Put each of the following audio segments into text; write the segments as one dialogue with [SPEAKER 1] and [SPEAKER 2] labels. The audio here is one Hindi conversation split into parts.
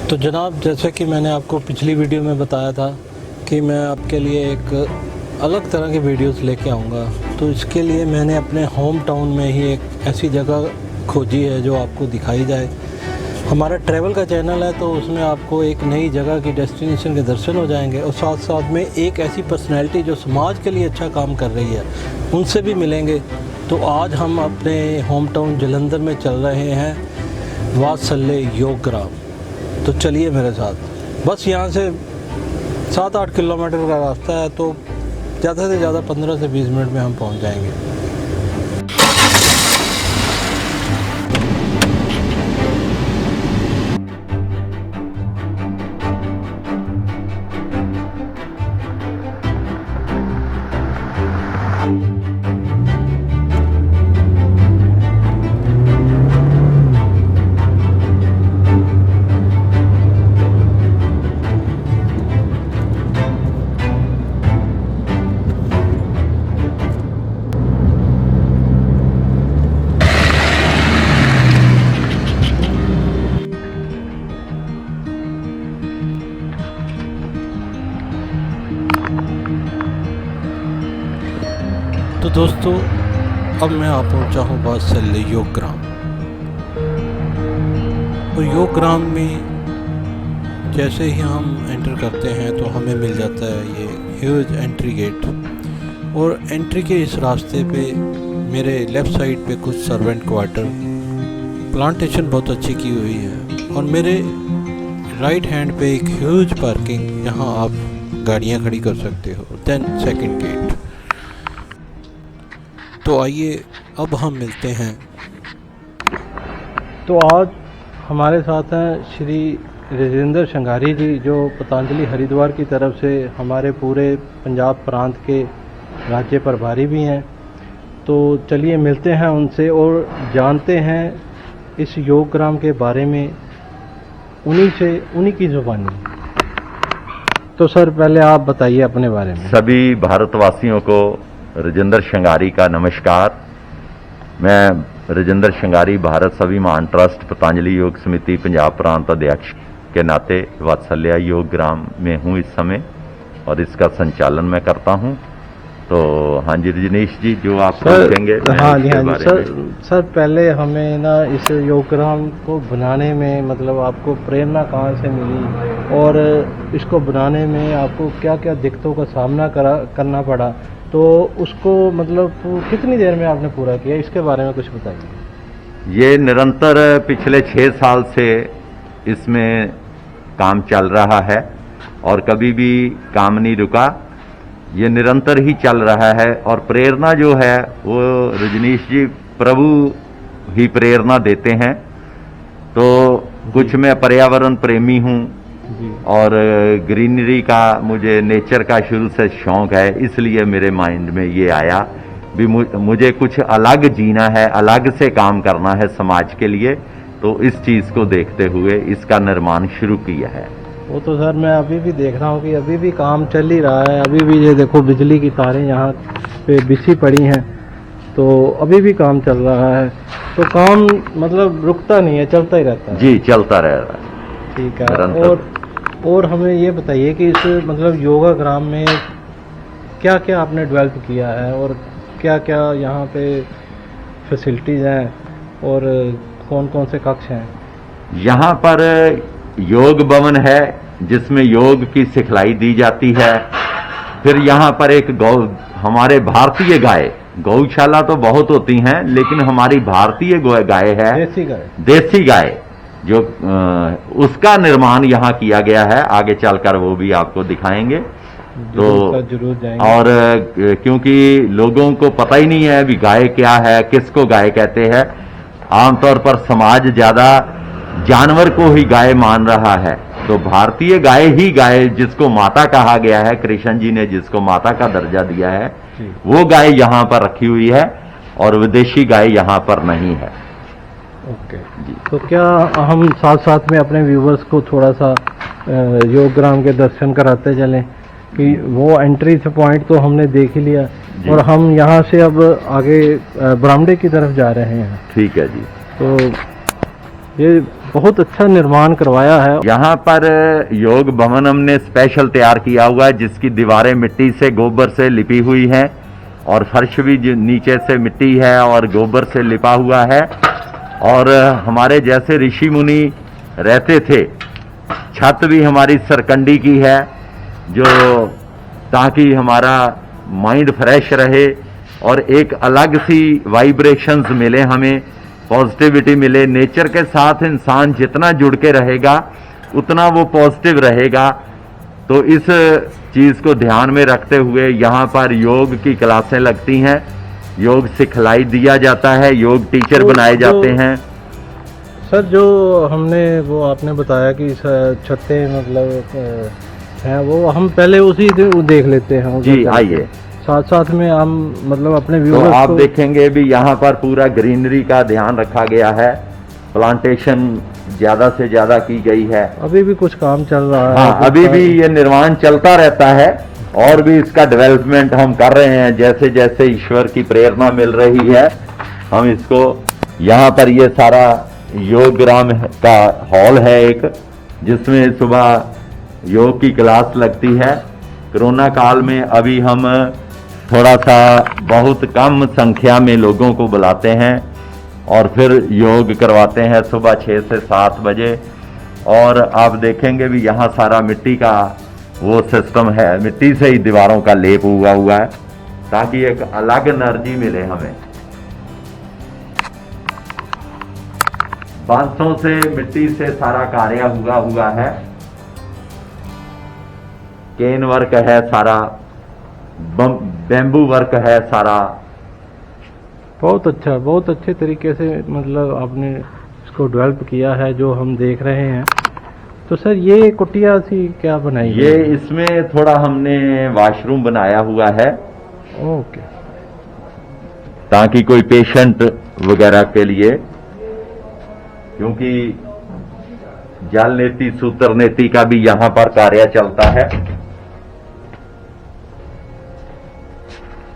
[SPEAKER 1] तो जनाब, जैसे कि मैंने आपको पिछली वीडियो में बताया था कि मैं आपके लिए एक अलग तरह की वीडियोस लेके आऊँगा, तो इसके लिए मैंने अपने होम टाउन में ही एक ऐसी जगह खोजी है जो आपको दिखाई जाए। हमारा ट्रैवल का चैनल है, तो उसमें आपको एक नई जगह की डेस्टिनेशन के दर्शन हो जाएंगे और साथ साथ में एक ऐसी पर्सनैलिटी जो समाज के लिए अच्छा काम कर रही है उनसे भी मिलेंगे। तो आज हम अपने होम टाउन जालंधर में चल रहे हैं वात्सल्य योग ग्राम। तो चलिए मेरे साथ। बस यहाँ से 7-8 किलोमीटर का रास्ता है, तो ज़्यादा से ज़्यादा 15 से 20 मिनट में हम पहुँच जाएंगे। तो दोस्तों, अब मैं आ पहुँचा हूँ वात्सल्य योग ग्राम। और योग ग्राम में जैसे ही हम एंटर करते हैं तो हमें मिल जाता है ये ह्यूज एंट्री गेट। और एंट्री के इस रास्ते पे मेरे लेफ़्ट साइड पे कुछ सर्वेंट क्वार्टर, प्लांटेशन बहुत अच्छी की हुई है, और मेरे राइट हैंड पे एक ह्यूज पार्किंग, यहाँ आप गाड़ियाँ खड़ी कर सकते हो। Then second gate. तो आइए अब हम मिलते हैं। तो आज हमारे साथ हैं श्री राजेंद्र संघारी जी, जो पतंजलि हरिद्वार की तरफ से हमारे पूरे पंजाब प्रांत के राज्य प्रभारी भी हैं। तो चलिए मिलते हैं उनसे और जानते हैं इस योग ग्राम के बारे में उन्हीं की जुबानी। तो सर, पहले आप बताइए अपने बारे में।
[SPEAKER 2] सभी भारतवासियों को राजेंद्र संघारी का नमस्कार। मैं राजेंद्र संघारी भारत स्वाभिमान ट्रस्ट पतंजलि योग समिति पंजाब प्रांत अध्यक्ष के नाते वात्सल्य योग ग्राम में हूँ इस समय, और इसका संचालन मैं करता हूँ। तो हाँ जी रजनीश जी, जो आप पूछेंगे।
[SPEAKER 1] हाँ जी सर, पहले हमें ना इस योग ग्राम को बनाने में मतलब आपको प्रेरणा कहाँ से मिली, और इसको बनाने में आपको क्या क्या दिक्कतों का सामना करना पड़ा, तो उसको मतलब कितनी देर में आपने पूरा किया, इसके बारे में कुछ बताइए।
[SPEAKER 2] ये निरंतर पिछले 6 साल से इसमें काम चल रहा है और कभी भी काम नहीं रुका। ये निरंतर ही चल रहा है, और प्रेरणा जो है वो रजनीश जी प्रभु ही प्रेरणा देते हैं। तो कुछ मैं पर्यावरण प्रेमी हूँ और ग्रीनरी का, मुझे नेचर का शुरू से शौक है, इसलिए मेरे माइंड में ये आया भी मुझे कुछ अलग जीना है, अलग से काम करना है समाज के लिए। तो इस चीज़ को देखते हुए इसका निर्माण शुरू किया है।
[SPEAKER 1] वो तो सर मैं अभी भी देख रहा हूँ कि अभी भी काम चल ही रहा है। अभी भी ये देखो बिजली की तारें यहाँ पे बिछी पड़ी हैं, तो अभी भी काम चल रहा है। तो काम मतलब रुकता नहीं है, चलता ही रहता है।
[SPEAKER 2] जी, चलता रह रहा है।
[SPEAKER 1] ठीक है। और हमें ये बताइए कि इस मतलब योगा ग्राम में क्या क्या आपने डेवलप किया है, और क्या क्या यहाँ पे फैसिलिटीज़ हैं, और कौन कौन से कक्ष हैं।
[SPEAKER 2] यहाँ पर योग भवन है जिसमें योग की सिखलाई दी जाती है। फिर यहाँ पर एक हमारे भारतीय गाय, गौशाला तो बहुत होती हैं, लेकिन हमारी भारतीय गाय है, देसी गाय जो उसका निर्माण यहाँ किया गया है। आगे चलकर वो भी आपको दिखाएंगे।
[SPEAKER 1] जरूर जाएंगे।
[SPEAKER 2] और क्योंकि लोगों को पता ही नहीं है भी गाय क्या है, किसको गाय कहते हैं। आमतौर पर समाज ज्यादा जानवर को ही गाय मान रहा है, तो भारतीय गाय ही गाय, जिसको माता कहा गया है, कृष्ण जी ने जिसको माता का दर्जा दिया है, वो गाय यहाँ पर रखी हुई है और विदेशी गाय यहाँ पर नहीं है।
[SPEAKER 1] ओके जी। तो क्या हम साथ साथ में अपने व्यूवर्स को थोड़ा सा योग ग्राम के दर्शन कराते चलें कि वो एंट्री से पॉइंट तो हमने देख ही लिया और हम यहाँ से अब आगे बरामदे की तरफ जा रहे हैं।
[SPEAKER 2] ठीक है जी।
[SPEAKER 1] तो ये बहुत अच्छा निर्माण करवाया है।
[SPEAKER 2] यहाँ पर योग भवन हमने स्पेशल तैयार किया हुआ है, जिसकी दीवारें मिट्टी से, गोबर से लिपी हुई हैं और फर्श भी नीचे से मिट्टी है और गोबर से लिपा हुआ है। और हमारे जैसे ऋषि मुनि रहते थे, छत भी हमारी सरकंडी की है, जो ताकि हमारा माइंड फ्रेश रहे और एक अलग सी वाइब्रेशंस मिले, हमें पॉजिटिविटी मिले। नेचर के साथ इंसान जितना जुड़ के रहेगा उतना वो पॉजिटिव रहेगा। तो इस चीज को ध्यान में रखते हुए यहाँ पर योग की क्लासें लगती हैं, योग सिखलाई दिया जाता है, योग टीचर बनाए जाते हैं।
[SPEAKER 1] सर जो हमने वो आपने बताया कि छतें मतलब हैं, वो हम पहले उसी देख लेते हैं
[SPEAKER 2] जी, आइए।
[SPEAKER 1] साथ साथ में हम मतलब अपने
[SPEAKER 2] तो
[SPEAKER 1] व्यूअर्स
[SPEAKER 2] आप देखेंगे भी यहाँ पर पूरा ग्रीनरी का ध्यान रखा गया है, प्लांटेशन ज्यादा से ज्यादा की गई है।
[SPEAKER 1] अभी भी कुछ काम चल रहा है।
[SPEAKER 2] हाँ, अभी भी ये निर्माण चलता रहता है और भी इसका डेवलपमेंट हम कर रहे हैं। जैसे जैसे ईश्वर की प्रेरणा मिल रही है, हम इसको, यहाँ पर ये सारा योग ग्राम का हॉल है एक, जिसमें सुबह योग की क्लास लगती है। कोरोना काल में अभी हम थोड़ा सा बहुत कम संख्या में लोगों को बुलाते हैं और फिर योग करवाते हैं सुबह 6 से 7 बजे। और आप देखेंगे भी यहाँ सारा मिट्टी का वो सिस्टम है, मिट्टी से ही दीवारों का लेप हुआ है ताकि एक अलग एनर्जी मिले हमें। बांसों से, मिट्टी से सारा कार्य हुआ है। केन वर्क है सारा, बैम्बू वर्क है सारा।
[SPEAKER 1] बहुत अच्छा, बहुत अच्छे तरीके से मतलब आपने इसको डेवलप किया है जो हम देख रहे हैं। तो सर ये कुटिया सी क्या बनाई है?
[SPEAKER 2] ये इसमें थोड़ा हमने वॉशरूम बनाया हुआ है।
[SPEAKER 1] ओके।
[SPEAKER 2] ताकि कोई पेशेंट वगैरह के लिए, क्योंकि जल नीति, सूत्र नीति का भी यहाँ पर कार्य चलता है।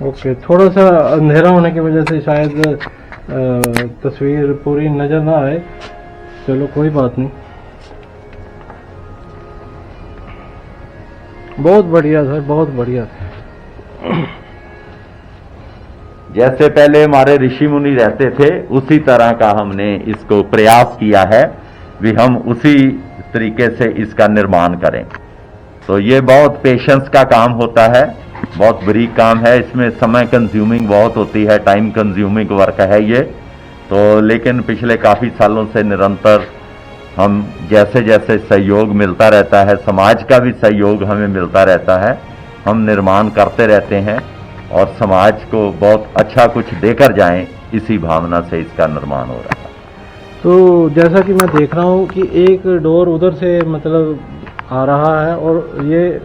[SPEAKER 1] ओके, थोड़ा सा अंधेरा होने की वजह से शायद तस्वीर पूरी नजर ना आए, चलो कोई बात नहीं। बहुत बढ़िया सर, बहुत बढ़िया।
[SPEAKER 2] जैसे पहले हमारे ऋषि मुनि रहते थे, उसी तरह का हमने इसको प्रयास किया है भी हम उसी तरीके से इसका निर्माण करें। तो ये बहुत पेशेंस का काम होता है, बहुत बारीक काम है, इसमें समय कंज्यूमिंग बहुत होती है, टाइम कंज्यूमिंग वर्क है ये। तो लेकिन पिछले काफ़ी सालों से निरंतर हम जैसे जैसे सहयोग मिलता रहता है, समाज का भी सहयोग हमें मिलता रहता है, हम निर्माण करते रहते हैं और समाज को बहुत अच्छा कुछ देकर जाएं, इसी भावना से इसका निर्माण हो रहा है।
[SPEAKER 1] तो जैसा कि मैं देख रहा हूँ कि एक डोर उधर से मतलब आ रहा है और ये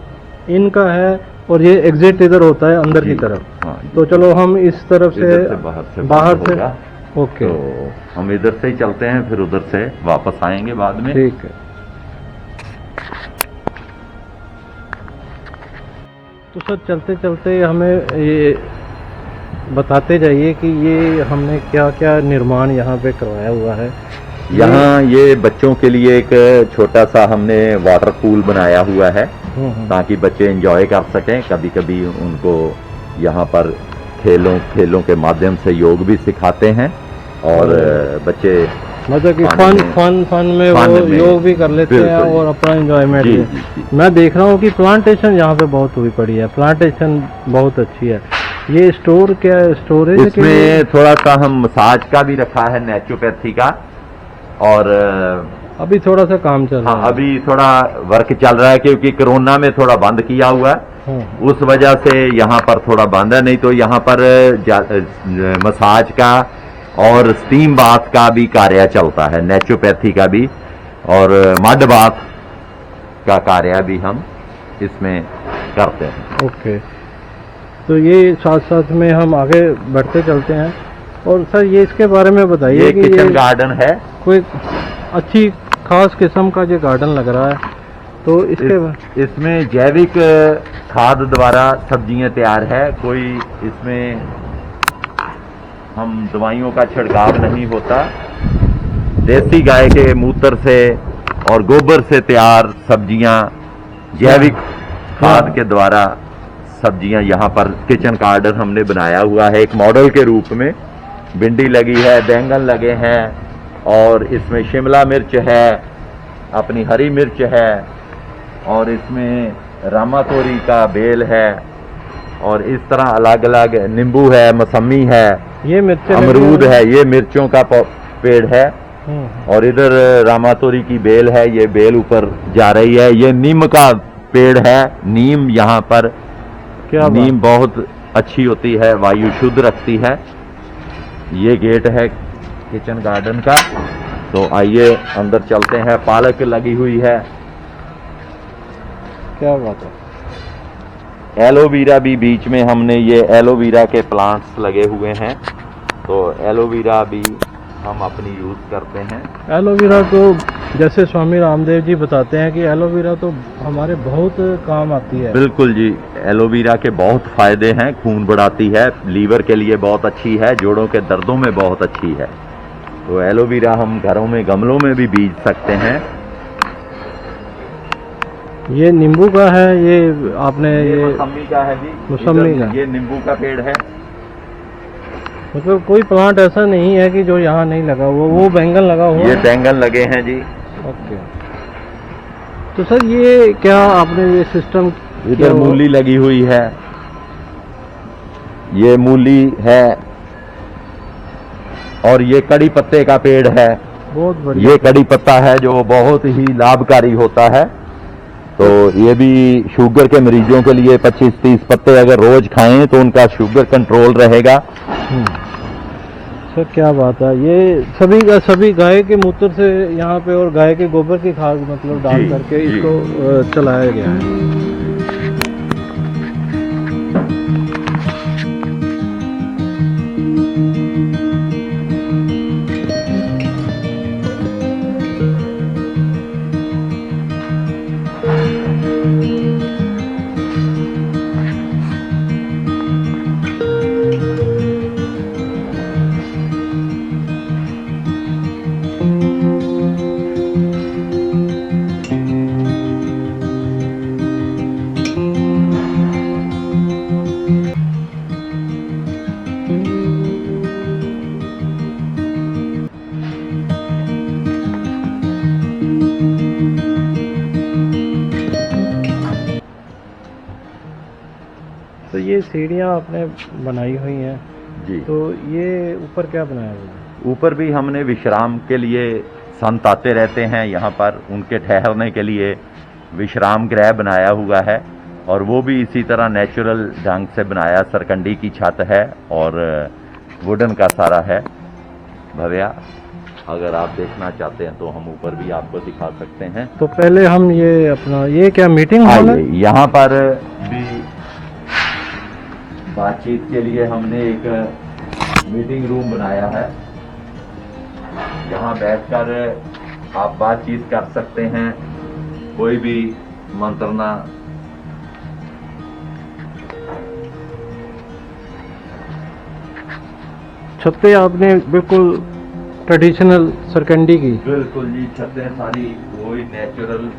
[SPEAKER 1] इनका है और ये एग्जिट इधर होता है अंदर की तरफ।
[SPEAKER 2] हाँ,
[SPEAKER 1] तो चलो हम इस तरफ से बाहर से ओके,
[SPEAKER 2] तो हम इधर से ही चलते हैं, फिर उधर से वापस आएंगे बाद में।
[SPEAKER 1] ठीक है। तो सर चलते चलते हमें ये बताते जाइए कि ये हमने क्या क्या निर्माण यहाँ पे करवाया हुआ है।
[SPEAKER 2] यहाँ ये बच्चों के लिए एक छोटा सा हमने वाटर पूल बनाया हुआ है ताकि बच्चे एंजॉय कर सकें। कभी कभी उनको यहाँ पर खेलों के माध्यम से योग भी सिखाते हैं और बच्चे
[SPEAKER 1] मतलब कि फन में वो योग भी कर लेते हैं और अपना एंजॉयमेंट भी। मैं देख रहा हूँ कि प्लांटेशन यहाँ पे बहुत हुई पड़ी है, प्लांटेशन बहुत अच्छी है। ये स्टोर क्या स्टोरेज?
[SPEAKER 2] इसमें थोड़ा सा हम मसाज का भी रखा है, नेचुरोपैथी का, और
[SPEAKER 1] अभी थोड़ा सा काम चल रहा है।
[SPEAKER 2] अभी थोड़ा वर्क चल रहा है क्योंकि कोरोना में थोड़ा बंद किया हुआ है, उस वजह से यहाँ पर थोड़ा बंद है, नहीं तो यहाँ पर मसाज का और स्टीम बाथ का भी कार्य चलता है, नेचुरोपैथी का भी और मड बाथ का कार्य भी हम इसमें करते हैं।
[SPEAKER 1] ओके, तो ये साथ साथ में हम आगे बढ़ते चलते हैं। और सर ये इसके बारे में बताइए
[SPEAKER 2] ये
[SPEAKER 1] कि
[SPEAKER 2] किचन
[SPEAKER 1] ये
[SPEAKER 2] गार्डन है,
[SPEAKER 1] कोई अच्छी खास किस्म का ये गार्डन लग रहा है, तो
[SPEAKER 2] इसमें जैविक खाद द्वारा सब्जियां तैयार है, कोई इसमें हम दवाइयों का छिड़काव नहीं होता, देसी गाय के मूत्र से और गोबर से तैयार सब्जियां जैविक खाद के द्वारा सब्जियां यहाँ पर किचन गार्डन हमने बनाया हुआ है एक मॉडल के रूप में। भिंडी लगी है, बैंगन लगे हैं और इसमें शिमला मिर्च है, अपनी हरी मिर्च है और इसमें रामातोरी का बेल है और इस तरह अलग अलग नींबू है, मौसमी है,
[SPEAKER 1] ये मिर्च
[SPEAKER 2] अमरूद है, ये मिर्चों का पेड़ है और इधर रामातोरी की बेल है, ये बेल ऊपर जा रही है। ये नीम का पेड़ है, नीम यहाँ पर
[SPEAKER 1] क्या
[SPEAKER 2] नीम बहुत अच्छी होती है, वायु शुद्ध रखती है। ये गेट है किचन गार्डन का, तो आइए अंदर चलते हैं। पालक लगी हुई है,
[SPEAKER 1] क्या बात है।
[SPEAKER 2] एलोवेरा भी बीच में हमने ये एलोवेरा के प्लांट्स लगे हुए हैं, तो एलोवेरा भी हम अपनी यूज करते हैं।
[SPEAKER 1] एलोवेरा तो जैसे स्वामी रामदेव जी बताते हैं कि एलोवेरा तो हमारे बहुत काम आती है।
[SPEAKER 2] बिल्कुल जी, एलोवेरा के बहुत फायदे हैं, खून बढ़ाती है, लीवर के लिए बहुत अच्छी है, जोड़ों के दर्दों में बहुत अच्छी है। तो एलोवेरा हम घरों में गमलों में भी बीज सकते हैं।
[SPEAKER 1] ये नींबू का है, ये आपने ये
[SPEAKER 2] मौसमी का है जी,
[SPEAKER 1] मौसमी का,
[SPEAKER 2] ये नींबू का पेड़ है।
[SPEAKER 1] मतलब कोई प्लांट ऐसा नहीं है कि जो यहाँ नहीं लगा हुआ। वो बैंगन लगा हुआ
[SPEAKER 2] ये
[SPEAKER 1] है।
[SPEAKER 2] बैंगन लगे हैं जी।
[SPEAKER 1] ओके, तो सर ये क्या आपने ये सिस्टम,
[SPEAKER 2] इधर मूली लगी हुई है, ये मूली है और ये कड़ी पत्ते का पेड़ है।
[SPEAKER 1] बहुत बढ़िया।
[SPEAKER 2] ये कड़ी पत्ता है जो बहुत ही लाभकारी होता है, तो ये भी शुगर के मरीजों के लिए 25-30 पत्ते अगर रोज खाएं तो उनका शुगर कंट्रोल रहेगा।
[SPEAKER 1] सर क्या बात है। ये सभी का सभी गाय के मूत्र से यहाँ पे और गाय के गोबर की खाद मतलब डाल करके इसको चलाया गया है। तो ये सीढ़ियाँ आपने बनाई हुई हैं
[SPEAKER 2] जी,
[SPEAKER 1] तो ये ऊपर क्या बनाया हुआ है?
[SPEAKER 2] ऊपर भी हमने विश्राम के लिए संत आते रहते हैं, यहाँ पर उनके ठहरने के लिए विश्राम गृह बनाया हुआ है और वो भी इसी तरह नेचुरल ढंग से बनाया। सरकंडी की छत है और वुडन का सारा है। भव्या, अगर आप देखना चाहते हैं तो हम ऊपर भी आपको दिखा सकते हैं।
[SPEAKER 1] तो पहले हम ये अपना ये क्या मीटिंग हॉल है?
[SPEAKER 2] यहाँ पर भी बातचीत के लिए हमने एक मीटिंग रूम बनाया है, यहाँ बैठकर आप बातचीत कर सकते हैं, कोई भी मंत्रणा।
[SPEAKER 1] छतें आपने बिल्कुल ट्रेडिशनल सरकंडी की।
[SPEAKER 2] बिल्कुल जी, छतें सारी वही नेचुरल।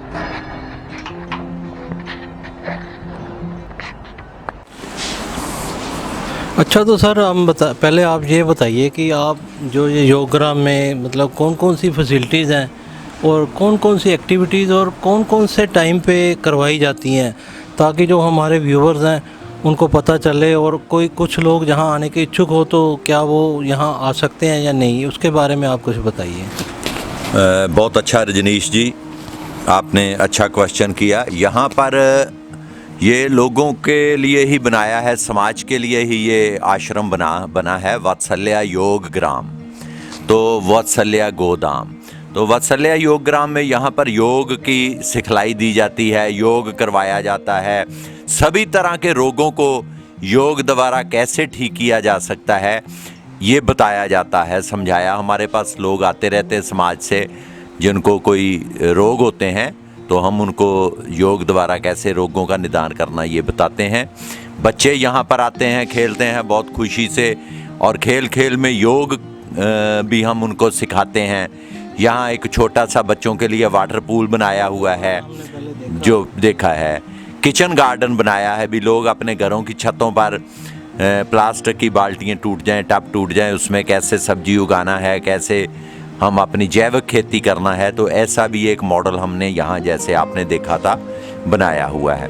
[SPEAKER 1] अच्छा, तो सर हम पहले आप ये बताइए कि आप जो ये योगग्राम में मतलब कौन कौन सी फैसिलिटीज़ हैं और कौन कौन सी एक्टिविटीज़ और कौन कौन से टाइम पे करवाई जाती हैं, ताकि जो हमारे व्यूवर्स हैं उनको पता चले और कोई कुछ लोग जहां आने के इच्छुक हो तो क्या वो यहां आ सकते हैं या नहीं, उसके बारे में आप कुछ बताइए।
[SPEAKER 3] बहुत अच्छा रजनीश जी, आपने अच्छा क्वेश्चन किया। यहाँ पर
[SPEAKER 2] ये लोगों के लिए ही बनाया है, समाज के लिए ही ये आश्रम बना है, वात्सल्य योग ग्राम, तो वात्सल्य गोदाम। तो वात्सल्य योग ग्राम में यहाँ पर योग की सिखलाई दी जाती है, योग करवाया जाता है, सभी तरह के रोगों को योग द्वारा कैसे ठीक किया जा सकता है ये बताया जाता है, समझाया। हमारे पास लोग आते रहते हैं समाज से, जिनको कोई रोग होते हैं तो हम उनको योग द्वारा कैसे रोगों का निदान करना ये बताते हैं। बच्चे यहाँ पर आते हैं, खेलते हैं बहुत खुशी से, और खेल खेल में योग भी हम उनको सिखाते हैं। यहाँ एक छोटा सा बच्चों के लिए वाटर पूल बनाया हुआ है, जो देखा है। किचन गार्डन बनाया है भी, लोग अपने घरों की छतों पर प्लास्टिक की बाल्टियाँ टूट जाएं, टब टूट जाएं, उसमें कैसे सब्जी उगाना है, कैसे हम अपनी जैविक खेती करना है, तो ऐसा भी एक मॉडल हमने यहाँ, जैसे आपने देखा था, बनाया हुआ है।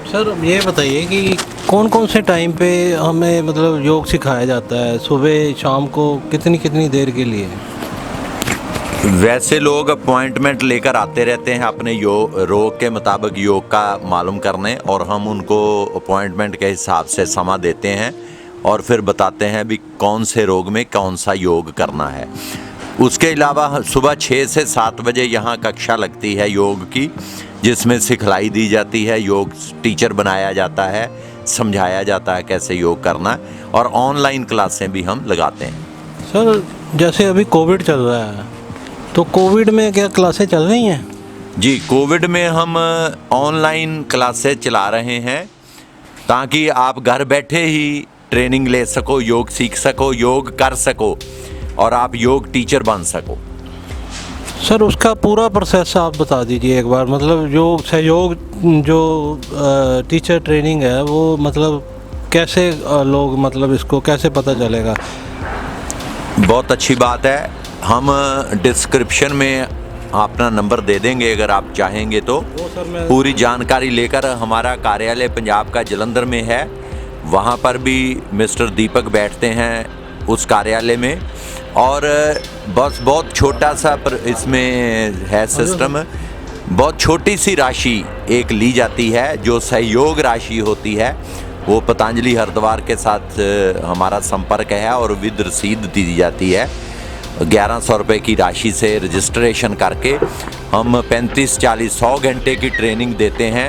[SPEAKER 1] सर ये बताइए कि कौन कौन से टाइम पे हमें मतलब योग सिखाया जाता है, सुबह शाम को, कितनी कितनी देर के लिए?
[SPEAKER 2] वैसे लोग अपॉइंटमेंट लेकर आते रहते हैं अपने रोग के मुताबिक योग का मालूम करने, और हम उनको अपॉइंटमेंट के हिसाब से समा देते हैं और फिर बताते हैं भी कौन से रोग में कौन सा योग करना है। उसके अलावा सुबह 6 से 7 बजे यहाँ कक्षा लगती है योग की, जिसमें सिखलाई दी जाती है, योग टीचर बनाया जाता है, समझाया जाता है कैसे योग करना, और ऑनलाइन क्लासें भी हम लगाते हैं।
[SPEAKER 1] सर जैसे अभी कोविड चल रहा है, तो कोविड में क्या क्लासें चल रही हैं?
[SPEAKER 2] जी, कोविड में हम ऑनलाइन क्लासेस चला रहे हैं, ताकि आप घर बैठे ही ट्रेनिंग ले सको, योग सीख सको, योग कर सको, और आप योग टीचर बन सको।
[SPEAKER 1] सर उसका पूरा प्रोसेस आप बता दीजिए एक बार, मतलब जो सहयोग जो टीचर ट्रेनिंग है वो मतलब कैसे लोग मतलब इसको कैसे पता चलेगा?
[SPEAKER 2] बहुत अच्छी बात है, हम डिस्क्रिप्शन में अपना नंबर दे देंगे, अगर आप चाहेंगे तो पूरी जानकारी लेकर। हमारा कार्यालय पंजाब का जलंधर में है, वहाँ पर भी मिस्टर दीपक बैठते हैं उस कार्यालय में, और बस बहुत छोटा सा इसमें है सिस्टम, बहुत छोटी सी राशि एक ली जाती है, जो सहयोग राशि होती है, वो पतंजलि हरिद्वार के साथ हमारा संपर्क है, और विद रसीद दी जाती है। 1100 रुपये की राशि से रजिस्ट्रेशन करके हम 35-40 100 घंटे की ट्रेनिंग देते हैं,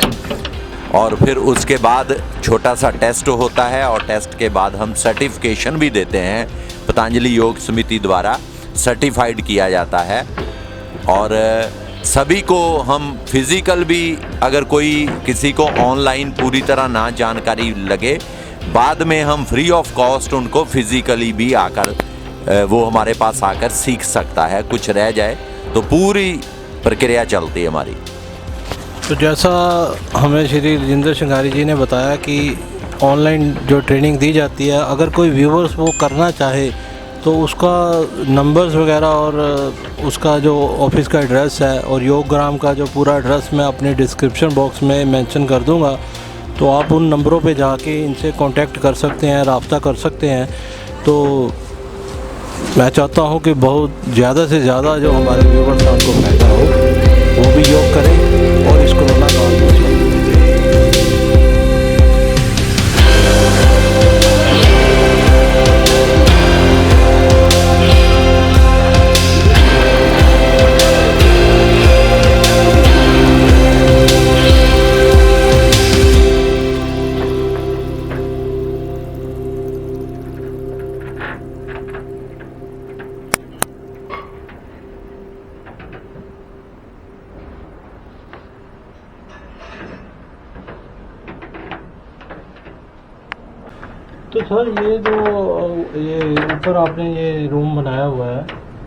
[SPEAKER 2] और फिर उसके बाद छोटा सा टेस्ट होता है, और टेस्ट के बाद हम सर्टिफिकेशन भी देते हैं, पतंजलि योग समिति द्वारा सर्टिफाइड किया जाता है। और सभी को हम फिज़िकल भी, अगर कोई किसी को ऑनलाइन पूरी तरह ना जानकारी लगे, बाद में हम फ्री ऑफ कॉस्ट उनको फिज़िकली भी आकर वो हमारे पास आकर सीख सकता है। कुछ रह जाए तो पूरी प्रक्रिया चलती है हमारी।
[SPEAKER 1] तो जैसा हमें श्री राजेंद्र सिंघारी जी ने बताया कि ऑनलाइन जो ट्रेनिंग दी जाती है, अगर कोई व्यूवर्स वो करना चाहे तो उसका नंबर्स वगैरह और उसका जो ऑफिस का एड्रेस है और योग ग्राम का जो पूरा एड्रेस मैं अपने डिस्क्रिप्शन बॉक्स में मेंशन कर दूंगा, तो आप उन नंबरों पे जाके इनसे कांटेक्ट कर सकते हैं, राब्ता कर सकते हैं। तो मैं चाहता हूं कि बहुत ज़्यादा से ज़्यादा जो हमारे व्यूवर्स हैं उनको फायदा हो, वो भी योग करें और इस कोरोना काल को सही। तो सर ये ऊपर आपने ये रूम बनाया हुआ है,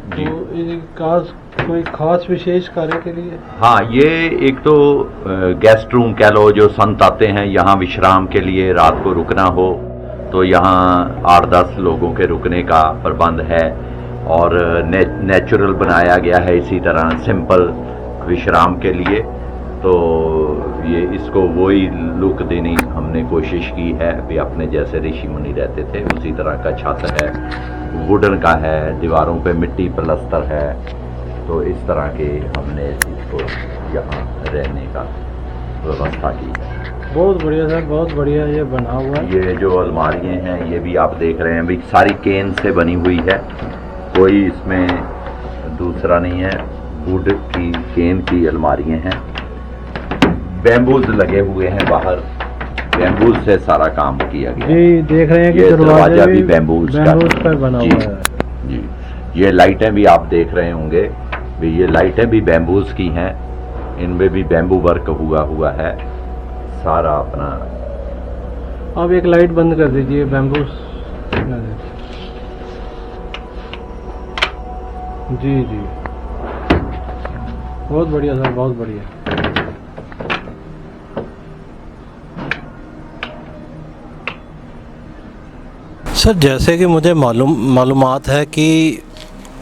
[SPEAKER 1] तो ये कोई खास विशेष कार्य के लिए?
[SPEAKER 2] हाँ, ये एक तो गेस्ट रूम कह लो, जो संत आते हैं यहाँ विश्राम के लिए, रात को रुकना हो तो यहाँ 8-10 लोगों के रुकने का प्रबंध है, और नेचुरल बनाया गया है इसी तरह सिंपल विश्राम के लिए। तो ये इसको वही लुक देने हमने कोशिश की है भी, अपने जैसे ऋषि मुनि रहते थे उसी तरह का छत है, वुडन का है, दीवारों पे मिट्टी प्लस्तर है, तो इस तरह के हमने इसको यहाँ रहने का व्यवस्था की है।
[SPEAKER 1] बहुत बढ़िया सर, बहुत बढ़िया ये बना हुआ है।
[SPEAKER 2] ये जो अलमारियाँ हैं ये भी आप देख रहे हैं भी सारी केन से बनी हुई है, कोई इसमें दूसरा नहीं है, वुड की केन की अलमारियाँ हैं। बैम्बूज लगे हुए हैं बाहर, बैम्बूज से सारा काम किया गया है।
[SPEAKER 1] जी देख रहे हैं कि
[SPEAKER 2] ये
[SPEAKER 1] दरवाजा भी
[SPEAKER 2] बैम्बूज
[SPEAKER 1] पर बना
[SPEAKER 2] जी,
[SPEAKER 1] हुआ है।
[SPEAKER 2] जी, ये लाइटें भी आप देख रहे होंगे भी ये लाइटें भी बैम्बूज की हैं, इनमें भी बैम्बू वर्क हुआ है सारा अपना।
[SPEAKER 1] आप एक लाइट बंद कर दीजिए, बैम्बू। जी जी, बहुत बढ़िया सर, बहुत बढ़िया। सर जैसे कि मुझे मालूमात है कि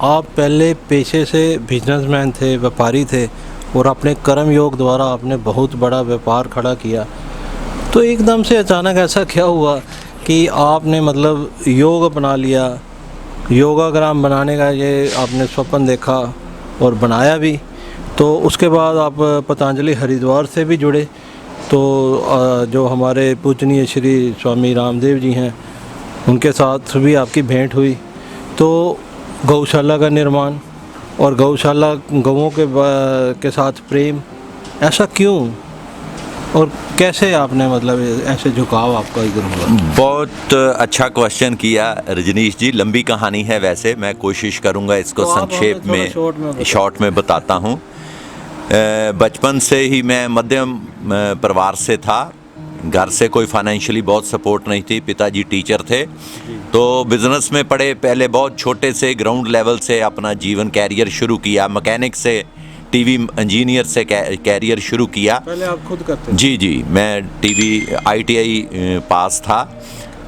[SPEAKER 1] आप पहले पेशे से बिजनेसमैन थे, व्यापारी थे, और अपने कर्म योग द्वारा आपने बहुत बड़ा व्यापार खड़ा किया। तो एकदम से अचानक ऐसा क्या हुआ कि आपने मतलब योग अपना लिया, योगाग्राम बनाने का ये आपने स्वप्न देखा और बनाया भी। तो उसके बाद आप पतंजलि हरिद्वार से भी जुड़े, तो जो हमारे पूजनीय श्री स्वामी रामदेव जी हैं उनके साथ भी आपकी भेंट हुई। तो गौशाला का निर्माण और गौशाला गौओं के साथ प्रेम, ऐसा क्यों और कैसे आपने मतलब ऐसे झुकाव आपका इधर हुआ?
[SPEAKER 3] बहुत अच्छा क्वेश्चन किया रजनीश जी। लंबी कहानी है, वैसे मैं कोशिश करूंगा इसको
[SPEAKER 1] तो आप
[SPEAKER 3] संक्षेप
[SPEAKER 1] हमें
[SPEAKER 3] में
[SPEAKER 1] थोड़ा
[SPEAKER 3] शॉर्ट में बताता हूं। बचपन से ही मैं मध्यम परिवार से था, घर से कोई फाइनेंशियली बहुत सपोर्ट नहीं थी, पिताजी टीचर थे, तो बिज़नेस में पढ़े। पहले बहुत छोटे से ग्राउंड लेवल से अपना जीवन कैरियर शुरू किया, मैकेनिक से टीवी इंजीनियर से कैरियर शुरू किया।
[SPEAKER 1] पहले आप खुद करते थे?
[SPEAKER 3] जी जी, मैं टीवी ITI पास था,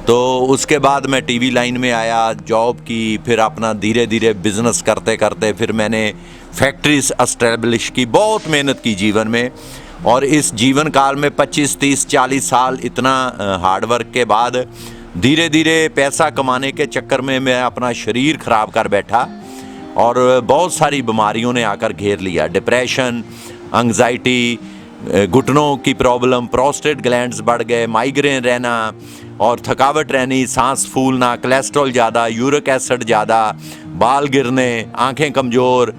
[SPEAKER 3] तो उसके बाद मैं टीवी लाइन में आया, जॉब की, फिर अपना धीरे धीरे बिजनेस करते करते फिर मैंने फैक्ट्रीज एस्टेब्लिश की, बहुत मेहनत की जीवन में। और इस जीवन काल में 25, 30, 40 साल इतना हार्डवर्क के बाद धीरे धीरे पैसा कमाने के चक्कर में मैं अपना शरीर ख़राब कर बैठा और बहुत सारी बीमारियों ने आकर घेर लिया। डिप्रेशन, एंग्जाइटी, घुटनों की प्रॉब्लम, प्रोस्टेट ग्लैंड्स बढ़ गए, माइग्रेन रहना और थकावट रहनी, सांस फूलना, कोलेस्ट्रॉल ज़्यादा, यूरिक एसिड ज़्यादा, बाल गिरने, आंखें कमज़ोर,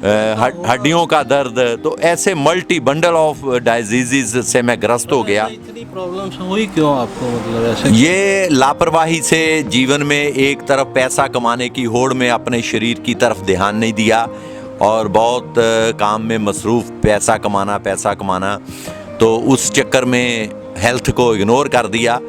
[SPEAKER 3] हड्डियों का दर्द, तो ऐसे मल्टी बंडल ऑफ डिजीज़ से मैं ग्रस्त हो गया।
[SPEAKER 1] इतनी प्रॉब्लम्स हुई क्यों आपको, मतलब ऐसे?
[SPEAKER 3] ये लापरवाही से जीवन में एक तरफ पैसा कमाने की होड़ में अपने शरीर की तरफ ध्यान नहीं दिया और बहुत काम में मसरूफ़, पैसा कमाना, तो उस चक्कर में हेल्थ को इग्नोर कर दिया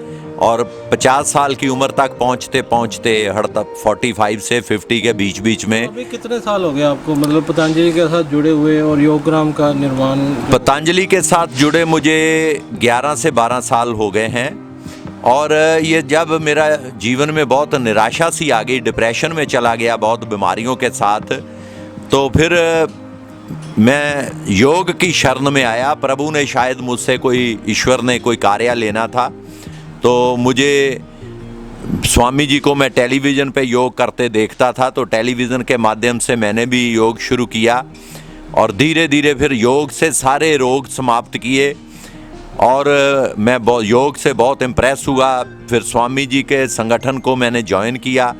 [SPEAKER 3] और 50 साल की उम्र तक पहुंचते पहुंचते हर तक 45 से 50 के बीच में।
[SPEAKER 1] अभी कितने साल हो गए आपको मतलब पतंजलि के साथ जुड़े हुए और योगग्राम का निर्माण?
[SPEAKER 3] पतंजलि के साथ जुड़े मुझे 11 से 12 साल हो गए हैं। और ये जब मेरा जीवन में बहुत निराशा सी आ गई, डिप्रेशन में चला गया बहुत बीमारियों के साथ, तो फिर मैं योग की शरण में आया। प्रभु ने शायद मुझसे ईश्वर ने कोई कार्य लेना था, तो मुझे स्वामी जी को मैं टेलीविज़न पे योग करते देखता था, तो टेलीविज़न के माध्यम से मैंने भी योग शुरू किया और धीरे धीरे फिर योग से सारे रोग समाप्त किए और मैं योग से बहुत इम्प्रेस हुआ। फिर स्वामी जी के संगठन को मैंने ज्वाइन किया।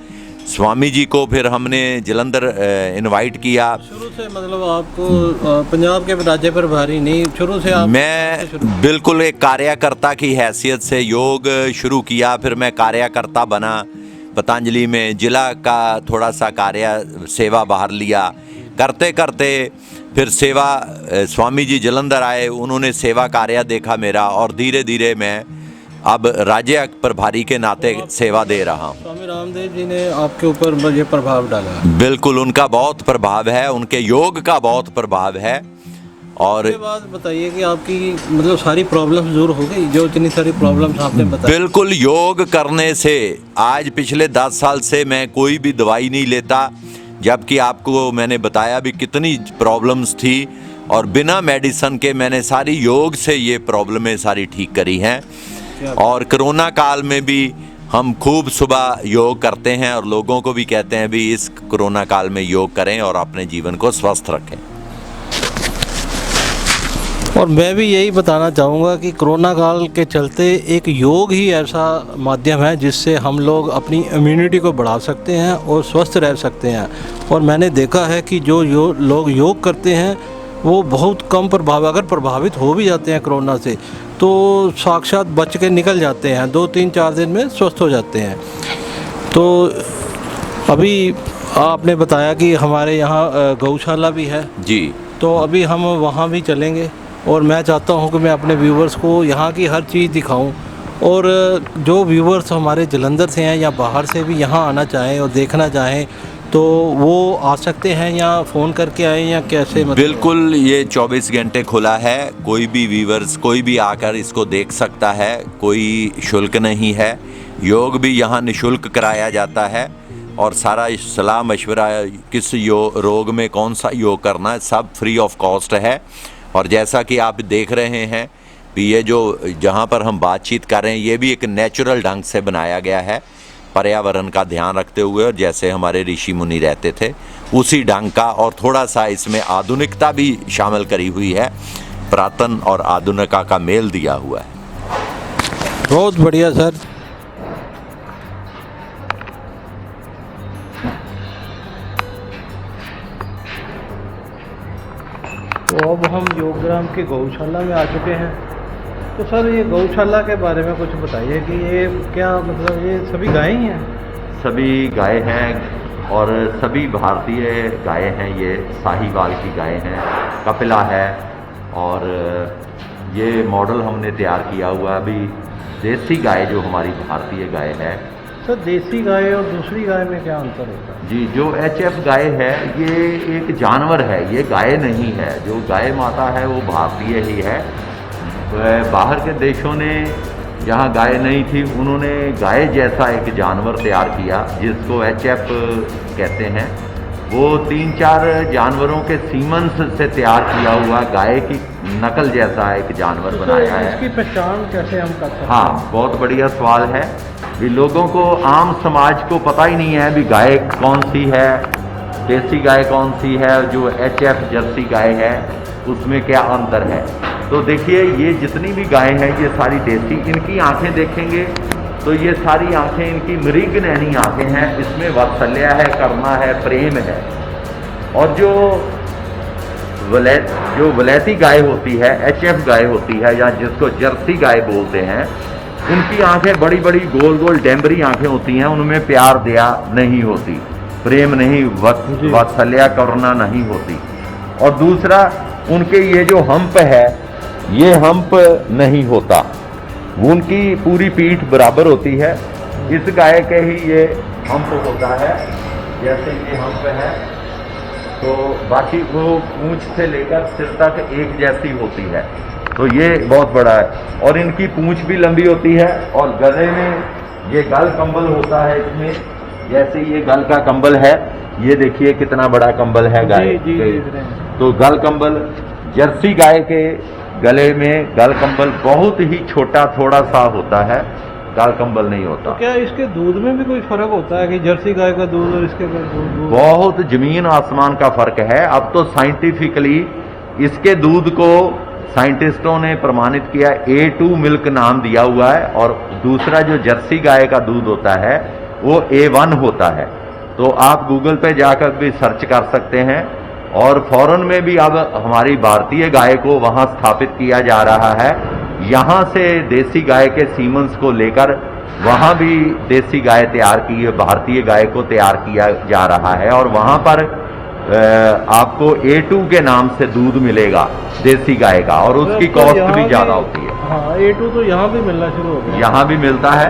[SPEAKER 3] स्वामी जी को फिर हमने जलंधर इनवाइट किया।
[SPEAKER 1] शुरू से मतलब आपको पंजाब के राज्य प्रभारी नहीं, शुरू से आप?
[SPEAKER 3] मैं बिल्कुल एक कार्यकर्ता की हैसियत से योग शुरू किया। फिर मैं कार्यकर्ता बना पतंजलि में, जिला का थोड़ा सा कार्य सेवा बाहर लिया। करते करते फिर सेवा, स्वामी जी जलंधर आए, उन्होंने सेवा कार्य देखा मेरा और धीरे धीरे मैं अब राज्य प्रभारी के नाते सेवा दे रहा हूँ।
[SPEAKER 1] स्वामी रामदेव जी ने आपके ऊपर ये प्रभाव डाला?
[SPEAKER 3] बिल्कुल, उनका बहुत प्रभाव है, उनके योग का बहुत प्रभाव है। और
[SPEAKER 1] उसके बाद बताइए कि आपकी मतलब सारी प्रॉब्लम्स दूर हो गई, जो इतनी सारी प्रॉब्लम्स आपने बताई?
[SPEAKER 3] बिल्कुल, योग करने से आज पिछले 10 साल से मैं कोई भी दवाई नहीं लेता, जबकि आपको मैंने बताया भी कितनी प्रॉब्लम्स थी और बिना मेडिसिन के मैंने सारी योग से ये प्रॉब्लमें सारी ठीक करी हैं। और कोरोना काल में भी हम खूब सुबह योग करते हैं और लोगों को भी कहते हैं भी इस कोरोना काल में योग करें और अपने जीवन को स्वस्थ रखें।
[SPEAKER 1] और मैं भी यही बताना चाहूँगा कि कोरोना काल के चलते एक योग ही ऐसा माध्यम है जिससे हम लोग अपनी इम्यूनिटी को बढ़ा सकते हैं और स्वस्थ रह सकते हैं। और मैंने देखा है कि जो लोग योग करते हैं वो बहुत कम अगर प्रभावित हो भी जाते हैं कोरोना से तो साक्षात बच के निकल जाते हैं, 2-3-4 दिन में स्वस्थ हो जाते हैं। तो अभी आपने बताया कि हमारे यहाँ गौशाला भी है
[SPEAKER 3] जी,
[SPEAKER 1] तो अभी हम वहाँ भी चलेंगे और मैं चाहता हूँ कि मैं अपने व्यूवर्स को यहाँ की हर चीज़ दिखाऊँ। और जो व्यूवर्स हमारे जलंधर से हैं या बाहर से भी यहाँ आना चाहें और देखना चाहें तो वो आ सकते हैं या फ़ोन करके आएँ या कैसे? मतलब
[SPEAKER 3] बिल्कुल, ये 24 घंटे खुला है। कोई भी व्यूवर्स कोई भी आकर इसको देख सकता है, कोई शुल्क नहीं है। योग भी यहाँ निःशुल्क कराया जाता है और सारा सलाह मशवरा किस रोग में कौन सा योग करना है सब फ्री ऑफ कॉस्ट है। और जैसा कि आप देख रहे हैं कि ये जो जहाँ पर हम बातचीत कर रहे हैं ये भी एक नेचुरल ढंग से बनाया गया है, पर्यावरण का ध्यान रखते हुए, और जैसे हमारे ऋषि मुनि रहते थे उसी ढंग का, और थोड़ा सा इसमें आधुनिकता भी शामिल करी हुई है, पुरातन और आधुनिकता का मेल दिया हुआ है।
[SPEAKER 1] बहुत बढ़िया सर। तो अब हम योगग्राम की गौशाला में आ चुके हैं। तो सर ये गौशाला के बारे में कुछ बताइए कि ये क्या मतलब ये सभी गायें ही हैं?
[SPEAKER 2] सभी गाय हैं और सभी भारतीय गाय हैं। ये साहीवाल की गाय हैं, कपिला है, और ये मॉडल हमने तैयार किया हुआ अभी देसी गाय जो हमारी भारतीय गाय है।
[SPEAKER 1] सर देसी गाय और दूसरी गाय में क्या अंतर होता है?
[SPEAKER 2] जी, जो HF गाय है ये एक जानवर है, ये गाय नहीं है। जो गाय माता है वो भारतीय ही है। बाहर के देशों ने जहाँ गाय नहीं थी उन्होंने गाय जैसा एक जानवर तैयार किया जिसको HF कहते हैं। वो 3-4 जानवरों के सीमंस से तैयार किया हुआ गाय की नकल जैसा एक जानवर बनाया है।
[SPEAKER 1] इसकी पहचान कैसे हम कर सकते हैं?
[SPEAKER 2] हाँ, बहुत बढ़िया सवाल है। भी लोगों को, आम समाज को पता ही नहीं है भी गाय कौन सी है, देसी गाय कौन सी है, जो HF जर्सी गाय है उसमें क्या अंतर है। तो देखिए ये जितनी भी गाय हैं ये सारी देसी। इनकी आंखें देखेंगे तो ये सारी आंखें इनकी मृग नैनी आंखें हैं। इसमें वात्सल्य है, करुणा है, प्रेम है। और जो वलैती गाय होती है, HF गाय होती है, या जिसको जर्सी गाय बोलते हैं, उनकी आंखें बड़ी बड़ी गोल गोल डेम्बरी आंखें होती हैं। उनमें प्यार दया नहीं होती, प्रेम नहीं, वात्सल्य करुणा नहीं होती। और दूसरा, उनके ये जो हम्प है ये हम्प नहीं होता, उनकी पूरी पीठ बराबर होती है। इस गाय के ही ये हम्प होता है, जैसे ये हम्प है तो बाकी वो पूंछ से लेकर सिर तक एक जैसी होती है। तो ये बहुत बड़ा है। और इनकी पूंछ भी लंबी होती है और गले में ये गल कंबल होता है। इसमें जैसे ये गल का कंबल है, ये देखिए कितना बड़ा कंबल है गाय के। तो गल कंबल, जर्सी गाय के गले में गल कंबल बहुत ही छोटा थोड़ा सा होता है, गल कंबल नहीं होता।
[SPEAKER 1] तो क्या इसके दूध में भी कोई फर्क होता है कि जर्सी गाय का दूध और इसके दूध?
[SPEAKER 2] बहुत जमीन आसमान का फर्क है। अब तो साइंटिफिकली इसके दूध को साइंटिस्टों ने प्रमाणित किया, A2 मिल्क नाम दिया हुआ है। और दूसरा जो जर्सी गाय का दूध होता है वो A1 होता है। तो आप गूगल पे जाकर भी सर्च कर सकते हैं। और फॉरेन में भी अब हमारी भारतीय गाय को वहां स्थापित किया जा रहा है। यहां से देसी गाय के सीमंस को लेकर वहां भी देसी गाय तैयार की है, भारतीय गाय को तैयार किया जा रहा है। और वहां पर आपको A2 के नाम से दूध मिलेगा देसी गाय का, और उसकी कॉस्ट भी ज्यादा होती है।
[SPEAKER 1] हाँ, A2 तो यहाँ भी मिलना शुरू हो गया।
[SPEAKER 2] यहाँ भी मिलता है।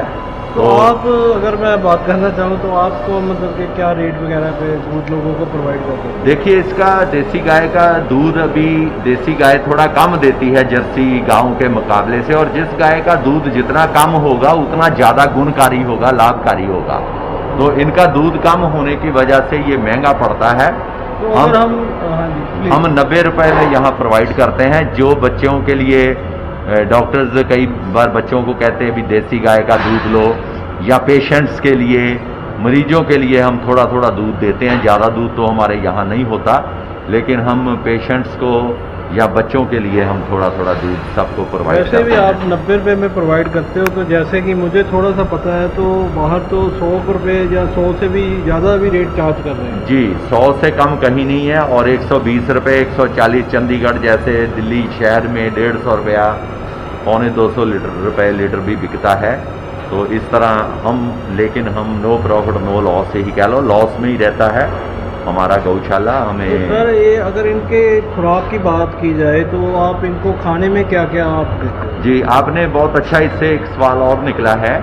[SPEAKER 1] तो आप, अगर मैं बात करना चाहूँ तो आपको मतलब कि क्या रेट वगैरह पे दूध लोगों को प्रोवाइड करते हैं?
[SPEAKER 2] देखिए, इसका देसी गाय का दूध अभी देसी गाय थोड़ा कम देती है जर्सी गांव के मुकाबले से। और जिस गाय का दूध जितना कम होगा उतना ज़्यादा गुणकारी होगा, लाभकारी होगा। तो इनका दूध कम होने की वजह से ये महंगा पड़ता है।
[SPEAKER 1] तो
[SPEAKER 2] हम 90 रुपए में यहाँ प्रोवाइड करते हैं। जो बच्चों के लिए डॉक्टर्स कई बार बच्चों को कहते हैं भी देसी गाय का दूध लो, या पेशेंट्स के लिए, मरीजों के लिए हम थोड़ा थोड़ा दूध देते हैं। ज़्यादा दूध तो हमारे यहाँ नहीं होता, लेकिन हम पेशेंट्स को या बच्चों के लिए हम थोड़ा थोड़ा दूध सबको प्रोवाइड
[SPEAKER 1] वैसे
[SPEAKER 2] करते
[SPEAKER 1] भी
[SPEAKER 2] हैं।
[SPEAKER 1] आप 90 रुपये में प्रोवाइड करते हो, तो जैसे कि मुझे थोड़ा सा पता है तो बाहर तो 100 रुपये या 100 से भी ज़्यादा भी रेट चार्ज कर रहे हैं।
[SPEAKER 2] जी 100 से कम कहीं नहीं है, और 120 रुपये 140 चंडीगढ़ जैसे दिल्ली शहर में 150 रुपया 250 रुपये लीटर भी बिकता है। तो इस तरह लेकिन हम नो प्रॉफिट नो लॉस ही कह लो, लॉस में ही रहता है हमारा गौशाला।
[SPEAKER 1] तो
[SPEAKER 2] हमें
[SPEAKER 1] सर ये अगर इनके खुराक की बात की जाए तो आप इनको खाने में क्या क्या आप देते हो?
[SPEAKER 2] जी आपने बहुत अच्छा इससे एक सवाल और निकला है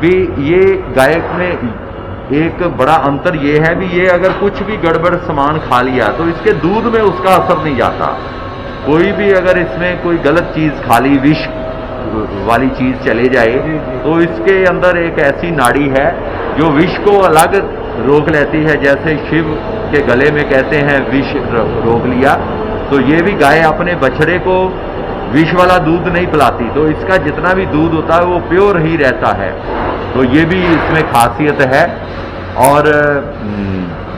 [SPEAKER 2] भी, ये गाय में एक बड़ा अंतर ये है भी, ये अगर कुछ भी गड़बड़ सामान खा लिया तो इसके दूध में उसका असर नहीं जाता। कोई भी अगर इसमें कोई गलत चीज़ खा ली, विष वाली चीज़ चले जाए, तो इसके अंदर एक ऐसी नाड़ी है जो विष को अलग रोक लेती है। जैसे शिव के गले में कहते हैं विष रोक लिया, तो ये भी गाय अपने बछड़े को विष वाला दूध नहीं पिलाती, तो इसका जितना भी दूध होता है वो प्योर ही रहता है। तो ये भी इसमें खासियत है, और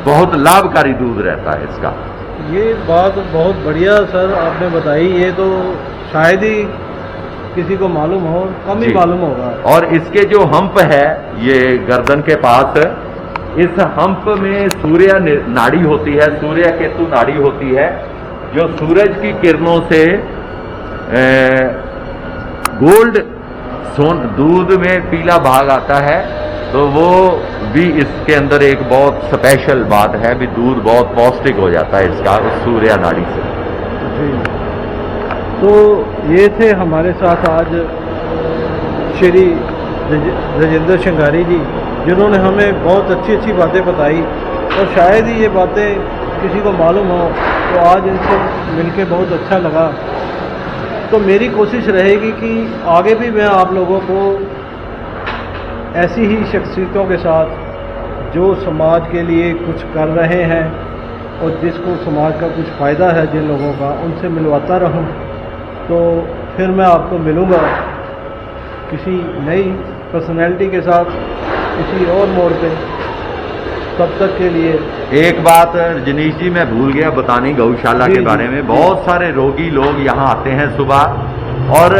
[SPEAKER 2] बहुत लाभकारी दूध रहता है इसका।
[SPEAKER 1] ये बात बहुत बढ़िया सर आपने बताई, ये तो शायद ही किसी को मालूम हो, कम ही
[SPEAKER 2] जी।
[SPEAKER 1] मालूम होगा।
[SPEAKER 2] और इसके जो हम्प है ये गर्दन के पास, इस हम्प में सूर्य नाड़ी होती है, सूर्य केतु नाड़ी होती है, जो सूरज की किरणों से गोल्ड दूध में पीला भाग आता है। तो वो भी इसके अंदर एक बहुत स्पेशल बात है भी, दूध बहुत पौष्टिक हो जाता है इसका उस सूर्य नाड़ी से।
[SPEAKER 1] जी, तो ये थे हमारे साथ आज श्री राजेंद्र श्रृंगारी जी, जिन्होंने हमें बहुत अच्छी अच्छी बातें बताई, और शायद ही ये बातें किसी को मालूम हो। तो आज इनसे मिलके बहुत अच्छा लगा। तो मेरी कोशिश रहेगी कि आगे भी मैं आप लोगों को ऐसी ही शख्सियतों के साथ जो समाज के लिए कुछ कर रहे हैं और जिसको समाज का कुछ फ़ायदा है जिन लोगों का, उनसे मिलवाता रहूं। तो फिर मैं आपको मिलूँगा किसी नई पर्सनैलिटी के साथ किसी और मोड़ पे। तब तक के लिए
[SPEAKER 2] एक बात रजनीश जी मैं भूल गया बतानी गौशाला के बारे में। बहुत सारे रोगी लोग यहाँ आते हैं सुबह और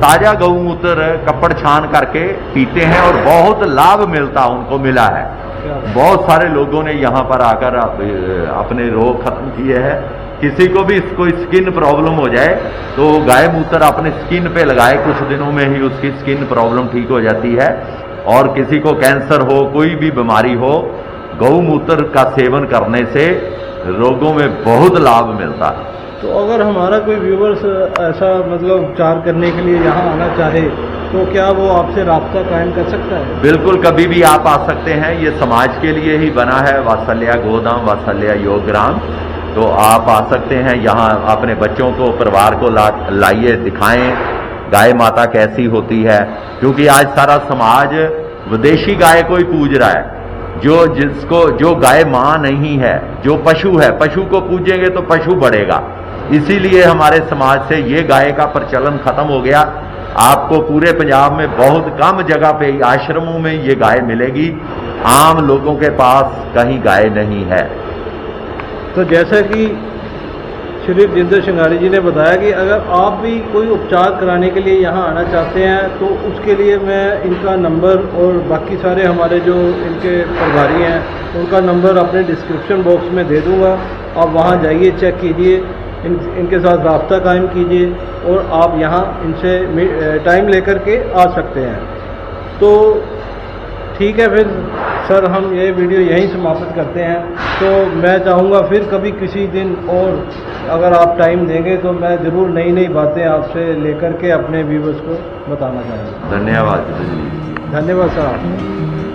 [SPEAKER 2] ताजा गौमूत्र कपड़ छान करके पीते हैं और बहुत लाभ मिलता उनको मिला है। बहुत सारे लोगों ने यहाँ पर आकर अपने रोग खत्म किए हैं। किसी को भी कोई स्किन प्रॉब्लम हो जाए तो गाय मूत्र अपने स्किन पे लगाए, कुछ दिनों में ही उसकी स्किन प्रॉब्लम ठीक हो जाती है। और किसी को कैंसर हो, कोई भी बीमारी हो, गौमूत्र का सेवन करने से रोगों में बहुत लाभ मिलता है।
[SPEAKER 1] तो अगर हमारा कोई व्यूवर्स ऐसा मतलब उपचार करने के लिए यहाँ आना चाहे तो क्या वो आपसे राब्ता कायम कर सकता है?
[SPEAKER 2] बिल्कुल, कभी भी आप आ सकते हैं। ये समाज के लिए ही बना है, वात्सल्या गोधाम, वात्सल्या योग ग्राम। तो आप आ सकते हैं यहाँ, अपने बच्चों को, परिवार को लाइए, दिखाएं गाय माता कैसी होती है। क्योंकि आज सारा समाज विदेशी गाय को ही पूज रहा है, जो गाय मां नहीं है, जो पशु है। पशु को पूजेंगे तो पशु बढ़ेगा। इसीलिए हमारे समाज से ये गाय का प्रचलन खत्म हो गया। आपको पूरे पंजाब में बहुत कम जगह पे आश्रमों में ये गाय मिलेगी, आम लोगों के पास कहीं गाय नहीं है।
[SPEAKER 1] तो जैसा कि श्री राजेंद्र श्रृंगारी जी ने बताया कि अगर आप भी कोई उपचार कराने के लिए यहाँ आना चाहते हैं तो उसके लिए मैं इनका नंबर और बाकी सारे हमारे जो इनके प्रभारी हैं उनका नंबर अपने डिस्क्रिप्शन बॉक्स में दे दूँगा। आप वहाँ जाइए, चेक कीजिए, इनके साथ राब्ता कायम कीजिए और आप यहाँ इनसे टाइम लेकर के आ सकते हैं। तो ठीक है, फिर सर हम ये वीडियो यहीं समाप्त करते हैं। तो मैं चाहूँगा फिर कभी किसी दिन और अगर आप टाइम देंगे तो मैं ज़रूर नई नई बातें आपसे लेकर के अपने व्यूवर्स को बताना चाहूँगा।
[SPEAKER 2] धन्यवाद।
[SPEAKER 1] धन्यवाद सर आपका।